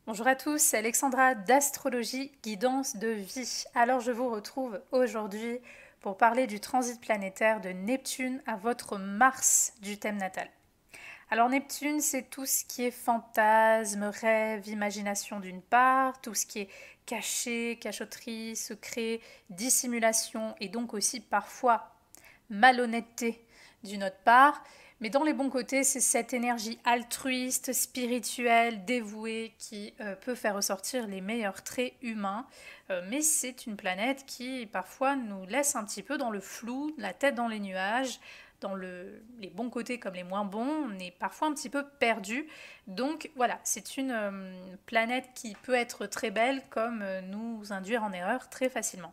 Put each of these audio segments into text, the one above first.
Bonjour à tous, c'est Alexandra d'Astrologie Guidance de Vie. Alors je vous retrouve aujourd'hui pour parler du transit planétaire de Neptune à votre Mars du thème natal. Alors Neptune, c'est tout ce qui est fantasme, rêve, imagination d'une part, tout ce qui est caché, cachotterie, secret, dissimulation et donc aussi parfois malhonnêteté d'une autre part. Mais dans les bons côtés, c'est cette énergie altruiste, spirituelle, dévouée qui peut faire ressortir les meilleurs traits humains. Mais c'est une planète qui parfois nous laisse un petit peu dans le flou, la tête dans les nuages, les bons côtés comme les moins bons, on est parfois un petit peu perdu. Donc voilà, c'est une planète qui peut être très belle comme nous induire en erreur très facilement.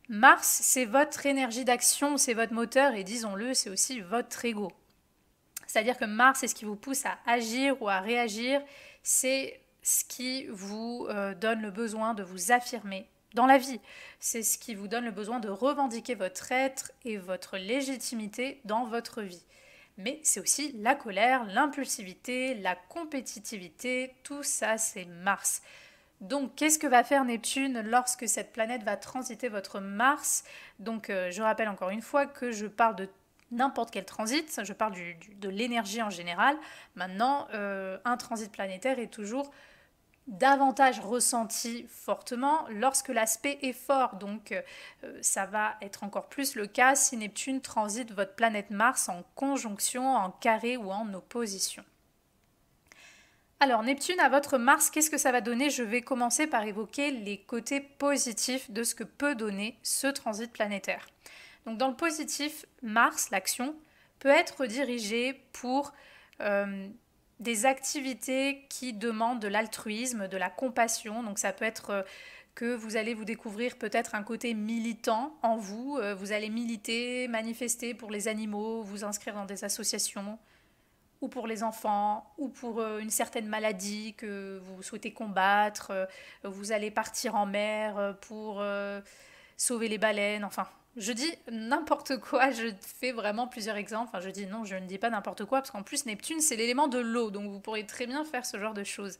Mars, c'est votre énergie d'action, c'est votre moteur et disons-le, c'est aussi votre ego. C'est-à-dire que Mars, c'est ce qui vous pousse à agir ou à réagir, c'est ce qui vous donne le besoin de vous affirmer dans la vie. C'est ce qui vous donne le besoin de revendiquer votre être et votre légitimité dans votre vie. Mais c'est aussi la colère, l'impulsivité, la compétitivité, tout ça c'est Mars. Donc, qu'est-ce que va faire Neptune lorsque cette planète va transiter votre Mars? Donc, je rappelle encore une fois que je parle de n'importe quel transit, je parle de l'énergie en général. Maintenant, un transit planétaire est toujours davantage ressenti fortement lorsque l'aspect est fort. Donc, ça va être encore plus le cas si Neptune transite votre planète Mars en conjonction, en carré ou en opposition. Alors, Neptune à votre Mars, qu'est-ce que ça va donner? Je vais commencer par évoquer les côtés positifs de ce que peut donner ce transit planétaire. Donc, dans le positif, Mars, l'action, peut être dirigée pour des activités qui demandent de l'altruisme, de la compassion. Donc, ça peut être que vous allez vous découvrir peut-être un côté militant en vous. Vous allez militer, manifester pour les animaux, vous inscrire dans des associations ou pour les enfants, ou pour une certaine maladie que vous souhaitez combattre, vous allez partir en mer pour sauver les baleines, enfin, je dis n'importe quoi, je fais vraiment plusieurs exemples, enfin je dis non, je ne dis pas n'importe quoi, parce qu'en plus Neptune c'est l'élément de l'eau, donc vous pourrez très bien faire ce genre de choses.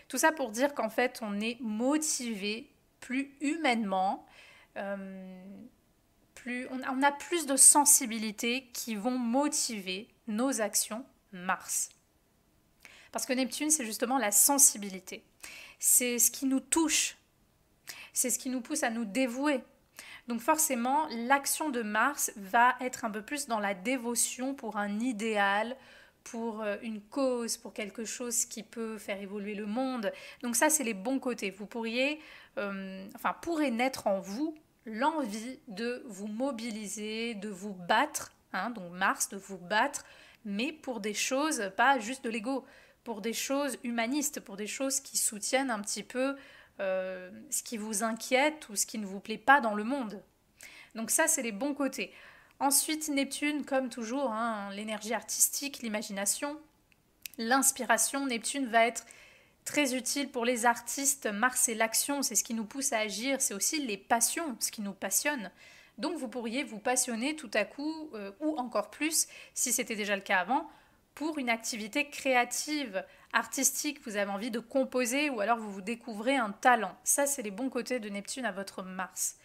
Tout ça pour dire qu'en fait on est motivé plus humainement, euh, on a plus de sensibilité qui vont motiver nos actions Mars. Parce que Neptune, c'est justement la sensibilité. C'est ce qui nous touche. C'est ce qui nous pousse à nous dévouer. Donc forcément, l'action de Mars va être un peu plus dans la dévotion pour un idéal, pour une cause, pour quelque chose qui peut faire évoluer le monde. Donc ça, c'est les bons côtés. Vous pourriez, pourrait naître en vous l'envie de vous mobiliser, de vous battre, hein, donc Mars, de vous battre, mais pour des choses, pas juste de l'ego, pour des choses humanistes, pour des choses qui soutiennent un petit peu ce qui vous inquiète ou ce qui ne vous plaît pas dans le monde. Donc ça, c'est les bons côtés. Ensuite, Neptune, comme toujours, hein, l'énergie artistique, l'imagination, l'inspiration. Neptune va être très utile pour les artistes. Mars, c'est l'action, c'est ce qui nous pousse à agir. C'est aussi les passions, ce qui nous passionne. Donc vous pourriez vous passionner tout à coup, ou encore plus, si c'était déjà le cas avant, pour une activité créative, artistique, vous avez envie de composer ou alors vous vous découvrez un talent. Ça, c'est les bons côtés de Neptune à votre Mars.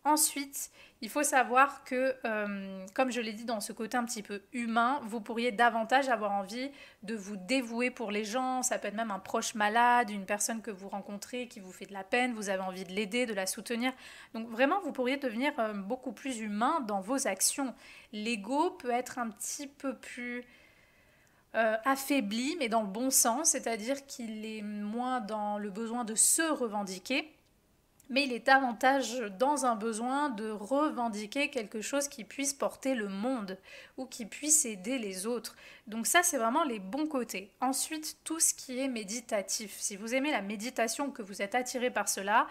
Ensuite, il faut savoir que, comme je l'ai dit dans ce côté un petit peu humain, vous pourriez davantage avoir envie de vous dévouer pour les gens. Ça peut être même un proche malade, une personne que vous rencontrez qui vous fait de la peine, vous avez envie de l'aider, de la soutenir. Donc vraiment, vous pourriez devenir beaucoup plus humain dans vos actions. L'ego peut être un petit peu plus affaibli, mais dans le bon sens, c'est-à-dire qu'il est moins dans le besoin de se revendiquer, mais il est davantage dans un besoin de revendiquer quelque chose qui puisse porter le monde ou qui puisse aider les autres. Donc ça, c'est vraiment les bons côtés. Ensuite, tout ce qui est méditatif. Si vous aimez la méditation, que vous êtes attiré par cela,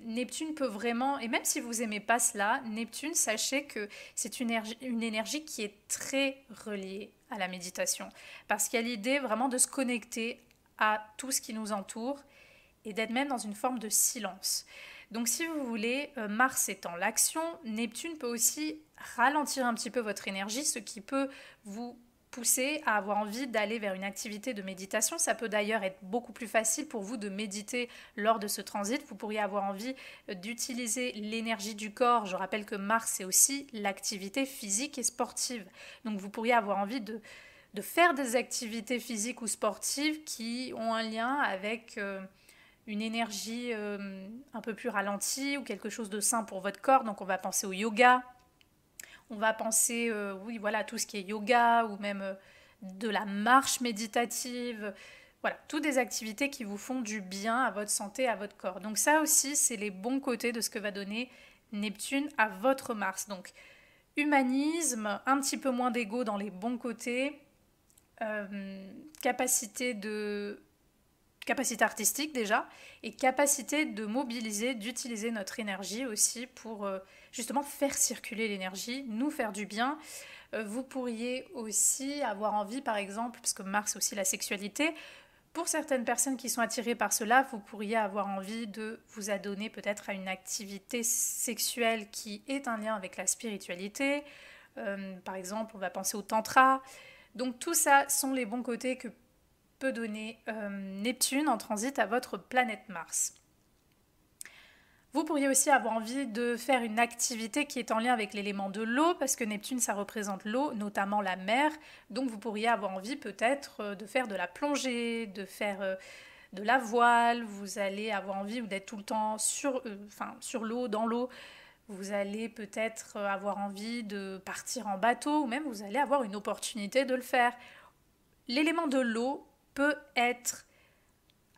Neptune peut vraiment, et même si vous n'aimez pas cela, Neptune, sachez que c'est une énergie qui est très reliée à la méditation. Parce qu'il y a l'idée vraiment de se connecter à tout ce qui nous entoure et d'être même dans une forme de silence. Donc si vous voulez, Mars étant l'action, Neptune peut aussi ralentir un petit peu votre énergie, ce qui peut vous pousser à avoir envie d'aller vers une activité de méditation. Ça peut d'ailleurs être beaucoup plus facile pour vous de méditer lors de ce transit. Vous pourriez avoir envie d'utiliser l'énergie du corps. Je rappelle que Mars, c'est aussi l'activité physique et sportive. Donc vous pourriez avoir envie de faire des activités physiques ou sportives qui ont un lien avec une énergie un peu plus ralentie ou quelque chose de sain pour votre corps. Donc on va penser au yoga, on va penser oui voilà tout ce qui est yoga ou même de la marche méditative. Voilà, toutes des activités qui vous font du bien à votre santé, à votre corps. Donc ça aussi, c'est les bons côtés de ce que va donner Neptune à votre Mars. Donc humanisme, un petit peu moins d'ego dans les bons côtés, capacité artistique déjà, et capacité de mobiliser, d'utiliser notre énergie aussi pour justement faire circuler l'énergie, nous faire du bien. Vous pourriez aussi avoir envie, par exemple, parce que Mars aussi la sexualité, pour certaines personnes qui sont attirées par cela, vous pourriez avoir envie de vous adonner peut-être à une activité sexuelle qui est un lien avec la spiritualité. Par exemple, on va penser au tantra. Donc tout ça sont les bons côtés que peut donner Neptune en transit à votre planète Mars. Vous pourriez aussi avoir envie de faire une activité qui est en lien avec l'élément de l'eau, parce que Neptune, ça représente l'eau, notamment la mer. Donc vous pourriez avoir envie peut-être de faire de la plongée, de faire de la voile. Vous allez avoir envie d'être tout le temps sur l'eau, dans l'eau. Vous allez peut-être avoir envie de partir en bateau, ou même vous allez avoir une opportunité de le faire. L'élément de l'eau peut être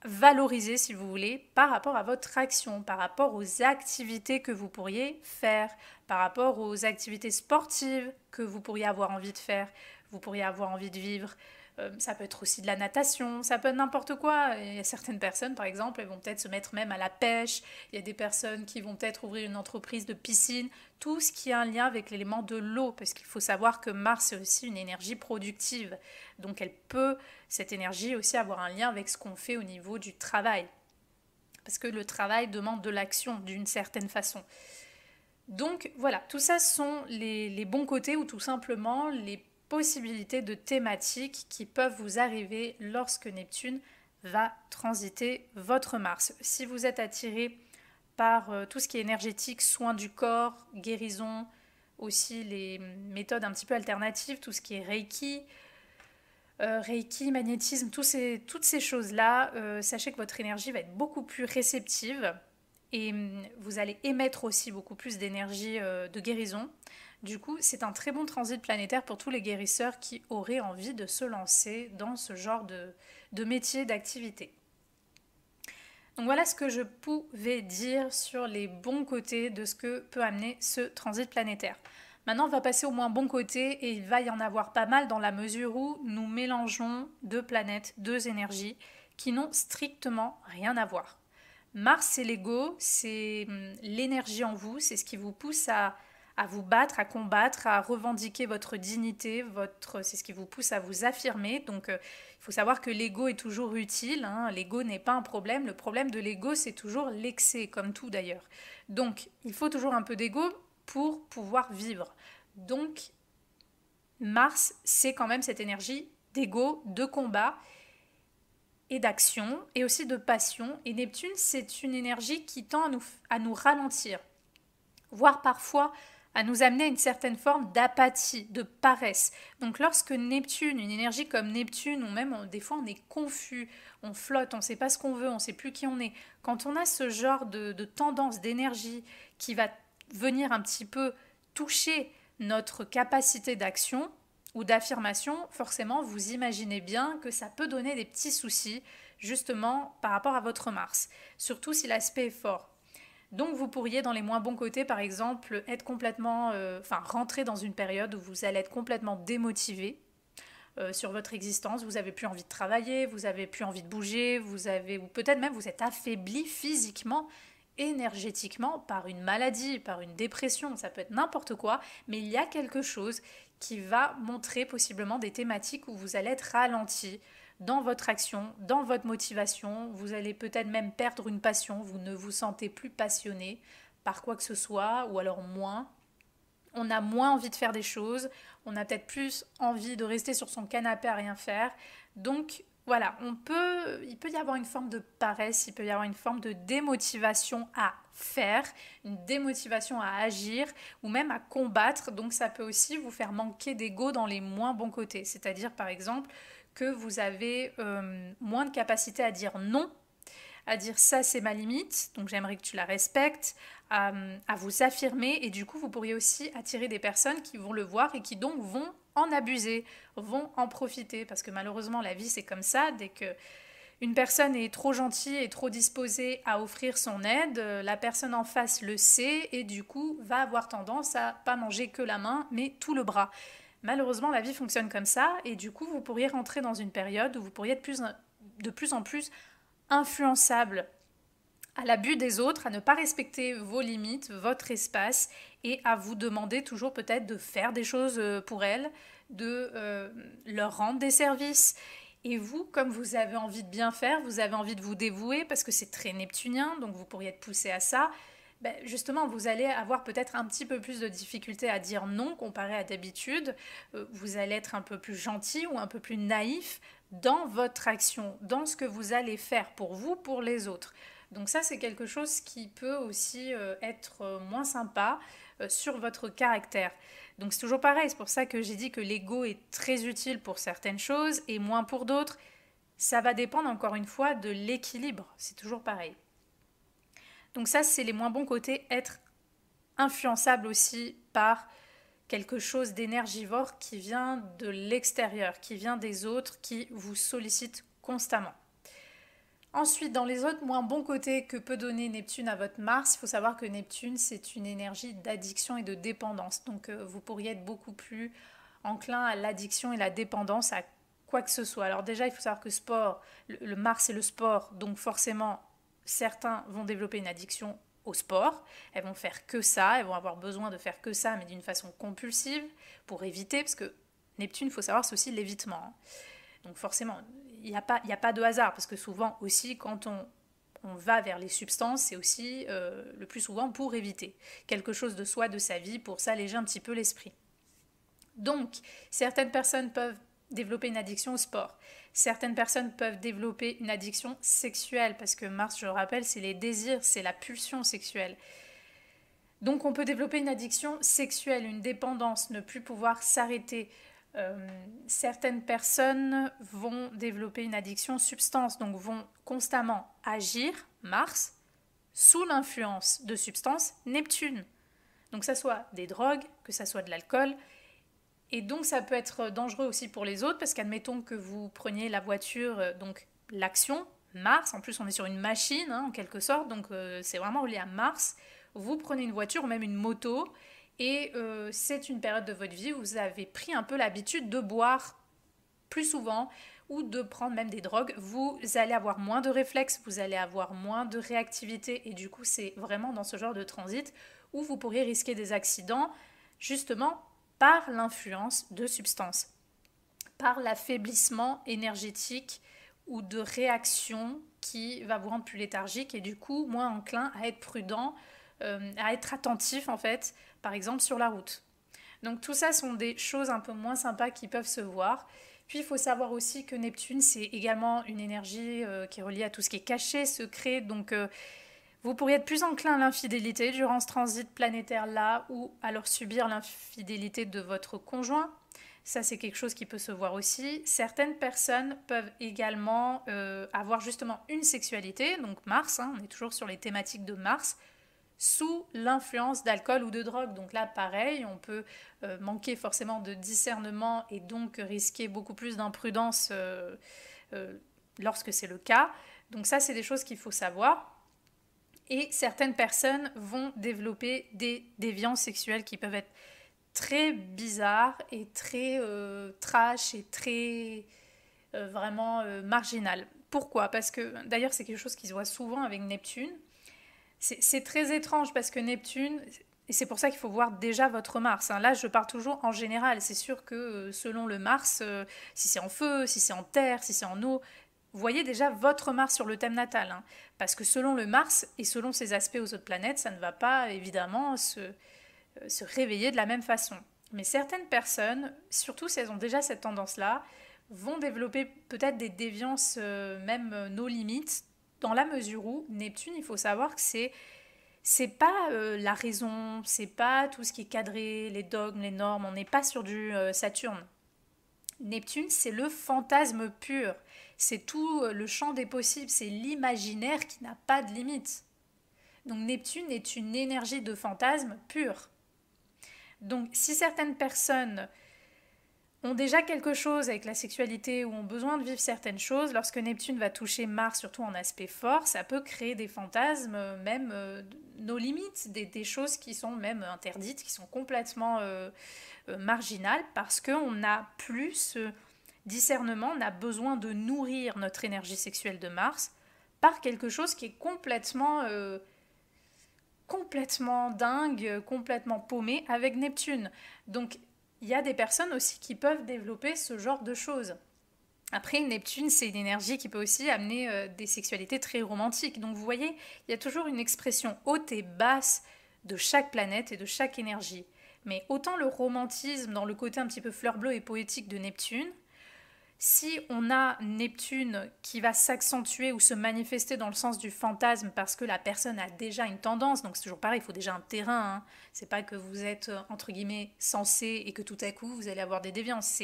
valorisé, si vous voulez, par rapport à votre action, par rapport aux activités que vous pourriez faire, par rapport aux activités sportives que vous pourriez avoir envie de faire, vous pourriez avoir envie de vivre. Ça peut être aussi de la natation, ça peut être n'importe quoi. Il y a certaines personnes, par exemple, elles vont peut-être se mettre même à la pêche. Il y a des personnes qui vont peut-être ouvrir une entreprise de piscine. Tout ce qui a un lien avec l'élément de l'eau, parce qu'il faut savoir que Mars est aussi une énergie productive. Donc elle peut, cette énergie, aussi avoir un lien avec ce qu'on fait au niveau du travail. Parce que le travail demande de l'action d'une certaine façon. Donc voilà, tout ça sont les bons côtés ou tout simplement les possibilités de thématiques qui peuvent vous arriver lorsque Neptune va transiter votre Mars. Si vous êtes attiré par tout ce qui est énergétique, soins du corps, guérison, aussi les méthodes un petit peu alternatives, tout ce qui est Reiki, magnétisme, toutes ces choses-là, sachez que votre énergie va être beaucoup plus réceptive et vous allez émettre aussi beaucoup plus d'énergie de guérison. Du coup, c'est un très bon transit planétaire pour tous les guérisseurs qui auraient envie de se lancer dans ce genre de métier, d'activité. Donc voilà ce que je pouvais dire sur les bons côtés de ce que peut amener ce transit planétaire. Maintenant, on va passer au moins bon côté et il va y en avoir pas mal dans la mesure où nous mélangeons deux planètes, deux énergies qui n'ont strictement rien à voir. Mars, c'est l'ego, c'est l'énergie en vous, c'est ce qui vous pousse à vous battre, à combattre, à revendiquer votre dignité, c'est ce qui vous pousse à vous affirmer. Donc il faut savoir que l'ego est toujours utile, hein. L'ego n'est pas un problème. Le problème de l'ego, c'est toujours l'excès, comme tout d'ailleurs. Donc il faut toujours un peu d'ego pour pouvoir vivre. Donc Mars, c'est quand même cette énergie d'ego, de combat et d'action, et aussi de passion. Et Neptune, c'est une énergie qui tend à nous ralentir, voire parfois à nous amener à une certaine forme d'apathie, de paresse. Donc lorsque Neptune, une énergie comme Neptune, ou même des fois on est confus, on flotte, on ne sait pas ce qu'on veut, on ne sait plus qui on est, quand on a ce genre de tendance, d'énergie qui va venir un petit peu toucher notre capacité d'action ou d'affirmation, forcément vous imaginez bien que ça peut donner des petits soucis justement par rapport à votre Mars, surtout si l'aspect est fort. Donc vous pourriez dans les moins bons côtés par exemple être complètement, rentrer dans une période où vous allez être complètement démotivé sur votre existence, vous n'avez plus envie de travailler, vous n'avez plus envie de bouger, ou peut-être même vous êtes affaibli physiquement, énergétiquement par une maladie, par une dépression, ça peut être n'importe quoi, mais il y a quelque chose qui va montrer possiblement des thématiques où vous allez être ralenti dans votre action, dans votre motivation, vous allez peut-être même perdre une passion, vous ne vous sentez plus passionné par quoi que ce soit, ou alors moins. on a moins envie de faire des choses, on a peut-être plus envie de rester sur son canapé à rien faire. Donc voilà, il peut y avoir une forme de paresse, il peut y avoir une forme de démotivation à faire, une démotivation à agir ou même à combattre. Donc ça peut aussi vous faire manquer d'ego dans les moins bons côtés. C'est-à-dire par exemple que vous avez moins de capacité à dire non, à dire ça c'est ma limite, donc j'aimerais que tu la respectes, à vous affirmer, et du coup vous pourriez aussi attirer des personnes qui vont le voir et qui donc vont en abuser, vont en profiter, parce que malheureusement la vie c'est comme ça, dès que une personne est trop gentille et trop disposée à offrir son aide, la personne en face le sait et du coup va avoir tendance à pas manger que la main mais tout le bras. Malheureusement la vie fonctionne comme ça et du coup vous pourriez rentrer dans une période où vous pourriez être de plus en plus influençable à l'abus des autres, à ne pas respecter vos limites, votre espace et à vous demander toujours peut-être de faire des choses pour elles, de leur rendre des services. Et vous, comme vous avez envie de bien faire, vous avez envie de vous dévouer parce que c'est très neptunien, donc vous pourriez être poussé à ça. Ben justement, vous allez avoir peut-être un petit peu plus de difficulté à dire non comparé à d'habitude. Vous allez être un peu plus gentil ou un peu plus naïf dans votre action, dans ce que vous allez faire pour vous, pour les autres. Donc ça, c'est quelque chose qui peut aussi être moins sympa sur votre caractère. Donc c'est toujours pareil, c'est pour ça que j'ai dit que l'ego est très utile pour certaines choses et moins pour d'autres. Ça va dépendre encore une fois de l'équilibre, c'est toujours pareil. Donc ça, c'est les moins bons côtés, être influençable aussi par quelque chose d'énergivore qui vient de l'extérieur, qui vient des autres, qui vous sollicite constamment. Ensuite, dans les autres moins bons côtés que peut donner Neptune à votre Mars, il faut savoir que Neptune, c'est une énergie d'addiction et de dépendance. Donc, vous pourriez être beaucoup plus enclin à l'addiction et la dépendance à quoi que ce soit. Alors déjà, il faut savoir que le Mars, c'est le sport. Donc, forcément, certains vont développer une addiction au sport. Elles vont faire que ça. Elles vont avoir besoin de faire que ça, mais d'une façon compulsive pour éviter. Parce que Neptune, il faut savoir, c'est aussi l'évitement. Donc forcément, il n'y a pas de hasard, parce que souvent aussi, quand on va vers les substances, c'est aussi le plus souvent pour éviter quelque chose de soi, de sa vie, pour s'alléger un petit peu l'esprit. Donc, certaines personnes peuvent développer une addiction au sport. Certaines personnes peuvent développer une addiction sexuelle, parce que Mars, je le rappelle, c'est les désirs, c'est la pulsion sexuelle. Donc on peut développer une addiction sexuelle, une dépendance, ne plus pouvoir s'arrêter. Certaines personnes vont développer une addiction aux substances, donc vont constamment agir, Mars, sous l'influence de substances, Neptune. Donc que ça soit des drogues, que ça soit de l'alcool. Et donc ça peut être dangereux aussi pour les autres, parce qu'admettons que vous preniez la voiture, donc l'action, Mars, en plus on est sur une machine en quelque sorte, donc c'est vraiment relié à Mars. Vous prenez une voiture ou même une moto, et c'est une période de votre vie où vous avez pris un peu l'habitude de boire plus souvent ou de prendre même des drogues. Vous allez avoir moins de réflexes, vous allez avoir moins de réactivité, et du coup c'est vraiment dans ce genre de transit où vous pourriez risquer des accidents justement par l'influence de substances, par l'affaiblissement énergétique ou de réaction qui va vous rendre plus léthargique et du coup moins enclin à être prudent, à être attentif en fait, par exemple sur la route. Donc tout ça sont des choses un peu moins sympas qui peuvent se voir. Puis il faut savoir aussi que Neptune, c'est également une énergie qui est reliée à tout ce qui est caché, secret. Donc vous pourriez être plus enclin à l'infidélité durant ce transit planétaire-là, ou alors subir l'infidélité de votre conjoint. Ça, c'est quelque chose qui peut se voir aussi. Certaines personnes peuvent également avoir justement une sexualité, donc Mars, on est toujours sur les thématiques de Mars, sous l'influence d'alcool ou de drogue. Donc là, pareil, on peut manquer forcément de discernement et donc risquer beaucoup plus d'imprudence lorsque c'est le cas. Donc ça, c'est des choses qu'il faut savoir. Et certaines personnes vont développer des déviances sexuelles qui peuvent être très bizarres et très trash et très vraiment marginales. Pourquoi? Parce que d'ailleurs c'est quelque chose qui se voit souvent avec Neptune. C'est très étrange parce que Neptune, et c'est pour ça qu'il faut voir déjà votre Mars. Là, je parle toujours en général. C'est sûr que selon le Mars, si c'est en feu, si c'est en terre, si c'est en eau, vous voyez déjà votre Mars sur le thème natal. Parce que selon le Mars et selon ses aspects aux autres planètes, ça ne va pas évidemment se réveiller de la même façon. Mais certaines personnes, surtout si elles ont déjà cette tendance-là, vont développer peut-être des déviances, même nos limites, dans la mesure où Neptune, il faut savoir que c'est pas la raison, c'est pas tout ce qui est cadré, les dogmes, les normes, on n'est pas sur du Saturne. Neptune, c'est le fantasme pur, c'est tout le champ des possibles, c'est l'imaginaire qui n'a pas de limite. Donc Neptune est une énergie de fantasme pure. Donc si certaines personnes ont déjà quelque chose avec la sexualité ou ont besoin de vivre certaines choses, lorsque Neptune va toucher Mars, surtout en aspect fort, ça peut créer des fantasmes, même nos limites, des choses qui sont même interdites, qui sont complètement marginales, parce qu'on n'a plus ce discernement, on a besoin de nourrir notre énergie sexuelle de Mars par quelque chose qui est complètement dingue, complètement paumé avec Neptune. Donc il y a des personnes aussi qui peuvent développer ce genre de choses. Après, Neptune, c'est une énergie qui peut aussi amener des sexualités très romantiques. Donc vous voyez, il y a toujours une expression haute et basse de chaque planète et de chaque énergie. Mais autant le romantisme dans le côté un petit peu fleur bleue et poétique de Neptune, si on a Neptune qui va s'accentuer ou se manifester dans le sens du fantasme parce que la personne a déjà une tendance, donc c'est toujours pareil, il faut déjà un terrain, hein. C'est pas que vous êtes entre guillemets censé et que tout à coup vous allez avoir des déviances,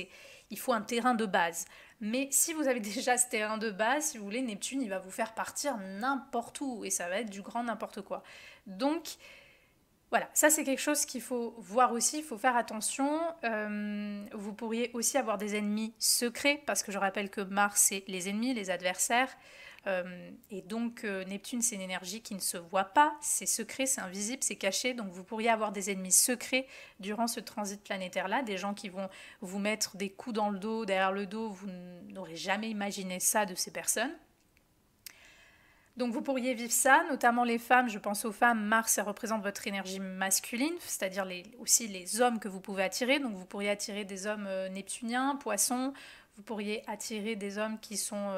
il faut un terrain de base. Mais si vous avez déjà ce terrain de base, si vous voulez, Neptune il va vous faire partir n'importe où et ça va être du grand n'importe quoi. Donc voilà, ça c'est quelque chose qu'il faut voir aussi, il faut faire attention. Vous pourriez aussi avoir des ennemis secrets, parce que je rappelle que Mars c'est les ennemis, les adversaires. Et donc Neptune c'est une énergie qui ne se voit pas, c'est secret, c'est invisible, c'est caché. Donc vous pourriez avoir des ennemis secrets durant ce transit planétaire-là, des gens qui vont vous mettre des coups dans le dos, derrière le dos, vous n'aurez jamais imaginé ça de ces personnes. Donc vous pourriez vivre ça, notamment les femmes, je pense aux femmes, Mars ça représente votre énergie masculine, c'est-à-dire aussi les hommes que vous pouvez attirer, donc vous pourriez attirer des hommes neptuniens, poissons, vous pourriez attirer des hommes qui sont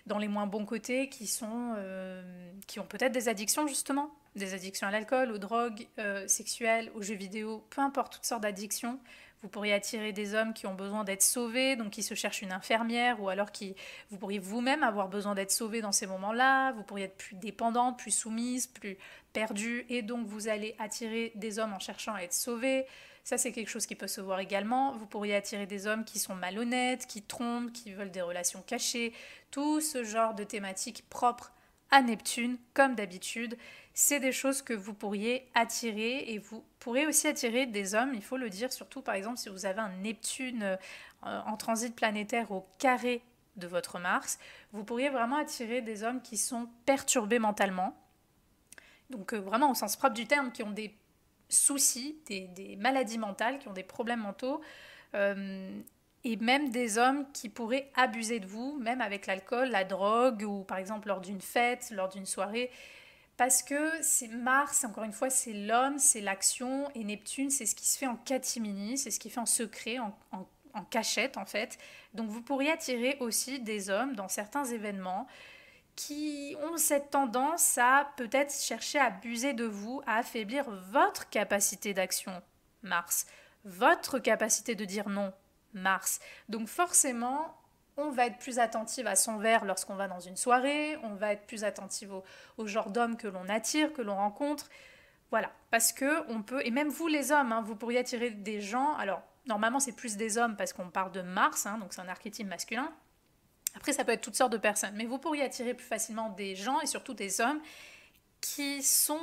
dans les moins bons côtés, qui ont peut-être des addictions justement, des addictions à l'alcool, aux drogues sexuelles, aux jeux vidéo, peu importe, toutes sortes d'addictions. Vous pourriez attirer des hommes qui ont besoin d'être sauvés, donc qui se cherchent une infirmière, ou alors vous pourriez vous-même avoir besoin d'être sauvé dans ces moments-là, vous pourriez être plus dépendante, plus soumise, plus perdue, et donc vous allez attirer des hommes en cherchant à être sauvés. Ça, c'est quelque chose qui peut se voir également. Vous pourriez attirer des hommes qui sont malhonnêtes, qui trompent, qui veulent des relations cachées, tout ce genre de thématiques propres à Neptune, comme d'habitude. C'est des choses que vous pourriez attirer et vous pourrez aussi attirer des hommes, il faut le dire, surtout par exemple si vous avez un Neptune en transit planétaire au carré de votre Mars, vous pourriez vraiment attirer des hommes qui sont perturbés mentalement, donc vraiment au sens propre du terme, qui ont des soucis, des maladies mentales, qui ont des problèmes mentaux, et même des hommes qui pourraient abuser de vous, même avec l'alcool, la drogue, ou par exemple lors d'une fête, lors d'une soirée. Parce que c'est Mars, encore une fois, c'est l'homme, c'est l'action, et Neptune, c'est ce qui se fait en catimini, c'est ce qui fait en secret, en cachette en fait. Donc vous pourriez attirer aussi des hommes dans certains événements qui ont cette tendance à peut-être chercher à abuser de vous, à affaiblir votre capacité d'action, Mars, votre capacité de dire non, Mars. Donc forcément, on va être plus attentive à son verre lorsqu'on va dans une soirée, on va être plus attentive au genre d'homme que l'on attire, que l'on rencontre. Voilà, parce que on peut, et même vous les hommes, hein, vous pourriez attirer des gens, alors normalement c'est plus des hommes parce qu'on parle de Mars, hein, donc c'est un archétype masculin. Après ça peut être toutes sortes de personnes, mais vous pourriez attirer plus facilement des gens et surtout des hommes qui sont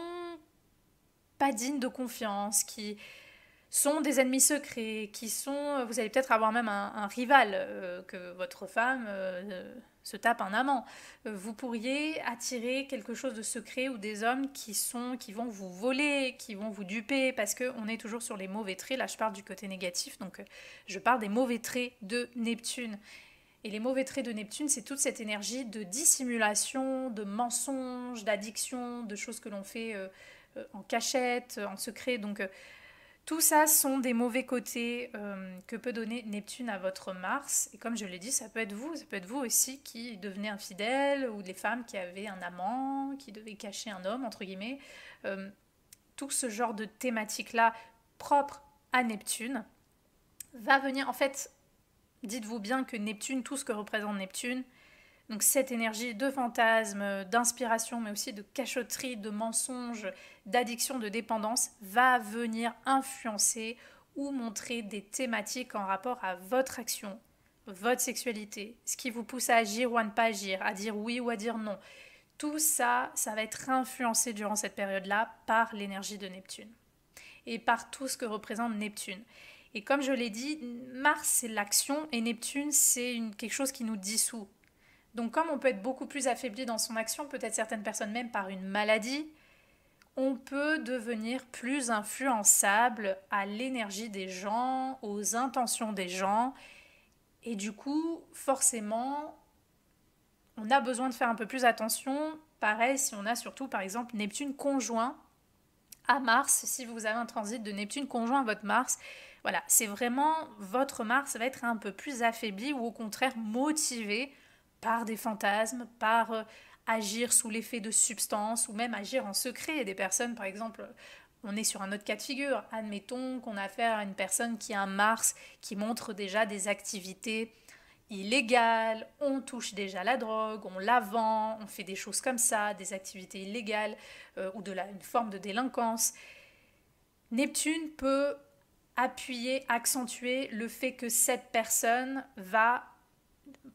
pas dignes de confiance, qui sont des ennemis secrets, vous allez peut-être avoir même un rival, que votre femme se tape un amant. Vous pourriez attirer quelque chose de secret ou des hommes qui vont vous voler, qui vont vous duper, parce qu'on est toujours sur les mauvais traits. Là, je parle du côté négatif, donc je parle des mauvais traits de Neptune. Et les mauvais traits de Neptune, c'est toute cette énergie de dissimulation, de mensonge, d'addiction, de choses que l'on fait en cachette, en secret. Donc, tout ça sont des mauvais côtés que peut donner Neptune à votre Mars. Et comme je l'ai dit, ça peut être vous aussi qui devenez infidèle, ou les femmes qui avaient un amant, qui devaient cacher un homme, entre guillemets. tout ce genre de thématique-là propre à Neptune va venir, en fait, dites-vous bien que Neptune, tout ce que représente Neptune, donc cette énergie de fantasme, d'inspiration, mais aussi de cachotterie, de mensonge, d'addiction, de dépendance, va venir influencer ou montrer des thématiques en rapport à votre action, votre sexualité, ce qui vous pousse à agir ou à ne pas agir, à dire oui ou à dire non. Tout ça, ça va être influencé durant cette période-là par l'énergie de Neptune et par tout ce que représente Neptune. Et comme je l'ai dit, Mars c'est l'action et Neptune c'est quelque chose qui nous dissout. Donc comme on peut être beaucoup plus affaibli dans son action, peut-être certaines personnes même par une maladie, on peut devenir plus influençable à l'énergie des gens, aux intentions des gens. Et du coup, forcément, on a besoin de faire un peu plus attention. Pareil, si on a surtout, par exemple, Neptune conjoint à Mars, si vous avez un transit de Neptune conjoint à votre Mars, voilà, c'est vraiment votre Mars va être un peu plus affaibli ou au contraire motivé par des fantasmes, par agir sous l'effet de substances ou même agir en secret. Il y a des personnes, par exemple, on est sur un autre cas de figure. Admettons qu'on a affaire à une personne qui a un Mars qui montre déjà des activités illégales, on touche déjà la drogue, on la vend, on fait des choses comme ça, des activités illégales ou une forme de délinquance. Neptune peut appuyer, accentuer le fait que cette personne va...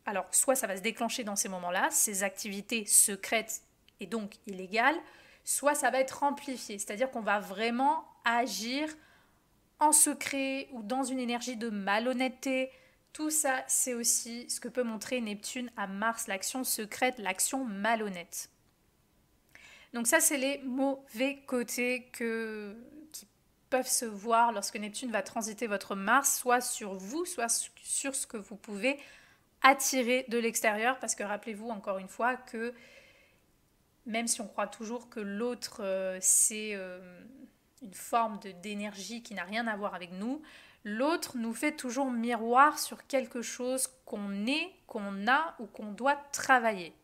Alors, soit ça va se déclencher dans ces moments-là, ces activités secrètes et donc illégales, soit ça va être amplifié, c'est-à-dire qu'on va vraiment agir en secret ou dans une énergie de malhonnêteté. Tout ça, c'est aussi ce que peut montrer Neptune à Mars, l'action secrète, l'action malhonnête. Donc ça, c'est les mauvais côtés qui peuvent se voir lorsque Neptune va transiter votre Mars, soit sur vous, soit sur ce que vous pouvez attirer de l'extérieur, parce que rappelez-vous encore une fois que même si on croit toujours que l'autre c'est une forme d'énergie qui n'a rien à voir avec nous, l'autre nous fait toujours miroir sur quelque chose qu'on est, qu'on a ou qu'on doit travailler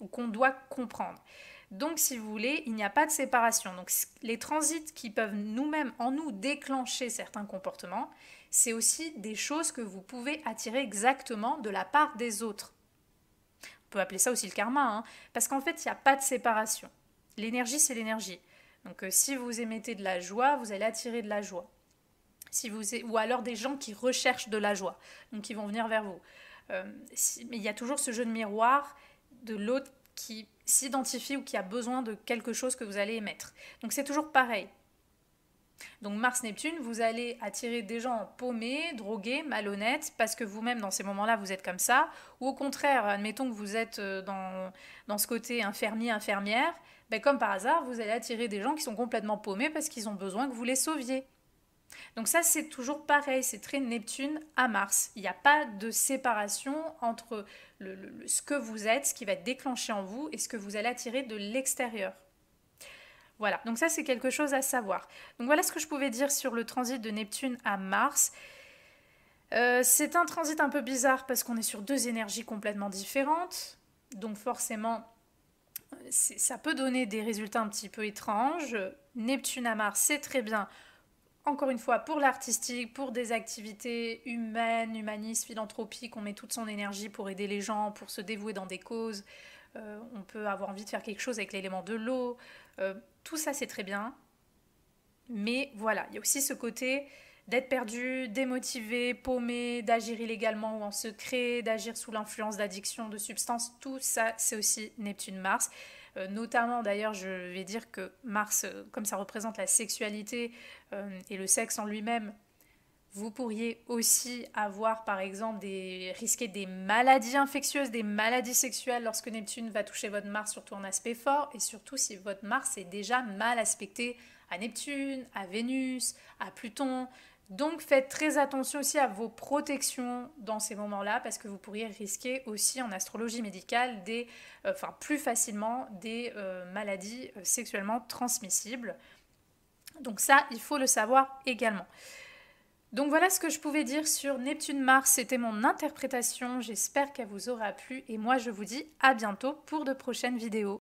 ou qu'on doit comprendre. Donc si vous voulez, il n'y a pas de séparation. Donc les transits qui peuvent nous-mêmes en nous déclencher certains comportements, c'est aussi des choses que vous pouvez attirer exactement de la part des autres. On peut appeler ça aussi le karma, hein, parce qu'en fait, il n'y a pas de séparation. L'énergie, c'est l'énergie. Donc si vous émettez de la joie, vous allez attirer de la joie. Ou alors des gens qui recherchent de la joie, donc qui vont venir vers vous. Mais il y a toujours ce jeu de miroir de l'autre qui s'identifie ou qui a besoin de quelque chose que vous allez émettre. Donc c'est toujours pareil. Donc Mars-Neptune, vous allez attirer des gens paumés, drogués, malhonnêtes, parce que vous-même dans ces moments-là vous êtes comme ça, ou au contraire, admettons que vous êtes dans ce côté infirmier, infirmière, ben comme par hasard, vous allez attirer des gens qui sont complètement paumés parce qu'ils ont besoin que vous les sauviez. Donc ça c'est toujours pareil, c'est très Neptune à Mars. Il n'y a pas de séparation entre ce que vous êtes, ce qui va être déclenché en vous et ce que vous allez attirer de l'extérieur. Voilà, donc ça c'est quelque chose à savoir. Donc voilà ce que je pouvais dire sur le transit de Neptune à Mars. C'est un transit un peu bizarre parce qu'on est sur deux énergies complètement différentes. Donc forcément, ça peut donner des résultats un petit peu étranges. Neptune à Mars, c'est très bien. Encore une fois, pour l'artistique, pour des activités humaines, humanistes, philanthropiques, on met toute son énergie pour aider les gens, pour se dévouer dans des causes. On peut avoir envie de faire quelque chose avec l'élément de l'eau. Tout ça, c'est très bien. Mais voilà, il y a aussi ce côté d'être perdu, démotivé, paumé, d'agir illégalement ou en secret, d'agir sous l'influence d'addiction, de substances. Tout ça, c'est aussi Neptune-Mars. Notamment d'ailleurs je vais dire que Mars, comme ça représente la sexualité et le sexe en lui-même, vous pourriez aussi avoir par exemple risquer des maladies infectieuses, des maladies sexuelles lorsque Neptune va toucher votre Mars, surtout en aspect fort, et surtout si votre Mars est déjà mal aspecté à Neptune, à Vénus, à Pluton. Donc faites très attention aussi à vos protections dans ces moments-là parce que vous pourriez risquer aussi en astrologie médicale plus facilement des maladies sexuellement transmissibles. Donc ça, il faut le savoir également. Donc voilà ce que je pouvais dire sur Neptune-Mars, c'était mon interprétation, j'espère qu'elle vous aura plu et moi je vous dis à bientôt pour de prochaines vidéos.